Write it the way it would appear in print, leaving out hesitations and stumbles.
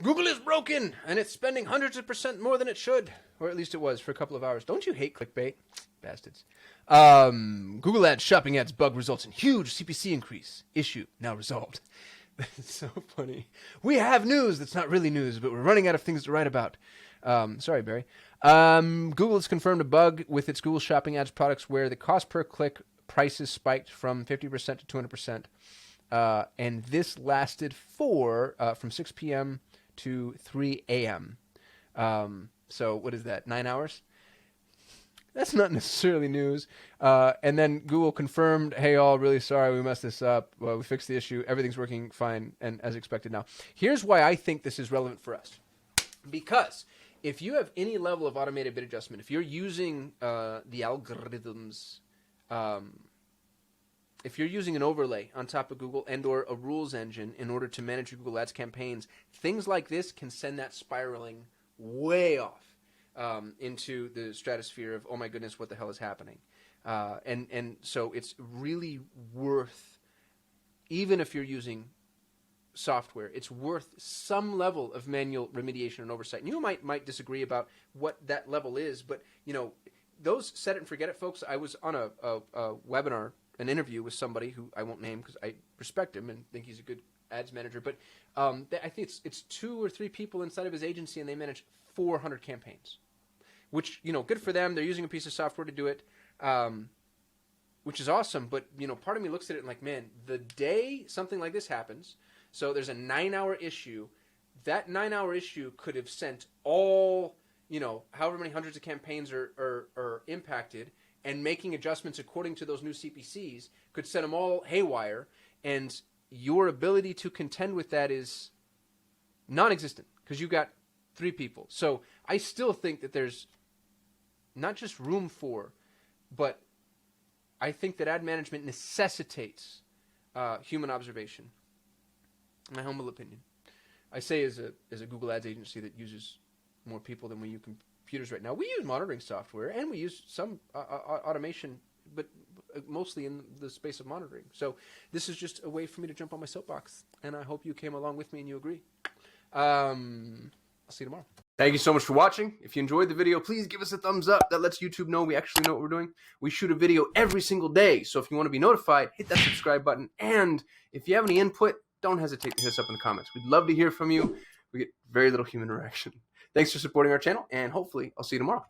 Google is broken, and it's spending hundreds of % more than it should. Or at least it was for a couple of hours. Don't you hate clickbait? Bastards. Google Ads shopping ads bug results in huge CPC increase. Issue now resolved. That's so funny. We have news that's not really news, but we're running out of things to write about. Sorry, Barry. Google has confirmed a bug with its Google Shopping Ads products where the cost per click prices spiked from 50% to 200%. And this lasted from 6 p.m. to 3 a.m. So what is that, 9 hours? That's not necessarily news. And then Google confirmed, hey, all, really sorry, we messed this up. Well, we fixed the issue. Everything's working fine and as expected now. Here's why I think this is relevant for us. Because if you have any level of automated bid adjustment, if you're using the algorithms, if you're using an overlay on top of Google and or a rules engine in order to manage your Google Ads campaigns, things like this can send that spiraling way off into the stratosphere of, oh my goodness, what the hell is happening? And so it's really worth, even if you're using software, it's worth some level of manual remediation and oversight. And you might disagree about what that level is, but you know, those set it and forget it folks. I was on a webinar, an interview with somebody who I won't name because I respect him and think he's a good ads manager, but I think it's 2 or 3 people inside of his agency and they manage 400 campaigns, which, you know, good for them. They're using a piece of software to do it, which is awesome. But, you know, part of me looks at it and like, man, the day something like this happens, so there's a 9-hour issue, that 9-hour issue could have sent all, you know, however many hundreds of campaigns are impacted, and making adjustments according to those new CPCs could send them all haywire, and your ability to contend with that is non-existent because you've got 3 people. So I still think that there's not just room for, but I think that ad management necessitates human observation. My humble opinion. I say as a Google Ads agency that uses more people than we use computers right now. We use monitoring software and we use some automation, but mostly in the space of monitoring. So this is just a way for me to jump on my soapbox, and I hope you came along with me and you agree. I'll see you tomorrow. Thank you so much for watching. If you enjoyed the video, please give us a thumbs up. That lets YouTube know we actually know what we're doing. We shoot a video every single day, so if you want to be notified, hit that subscribe button. And if you have any input, don't hesitate to hit us up in the comments. We'd love to hear from you. We get very little human interaction. Thanks for supporting our channel, and hopefully I'll see you tomorrow.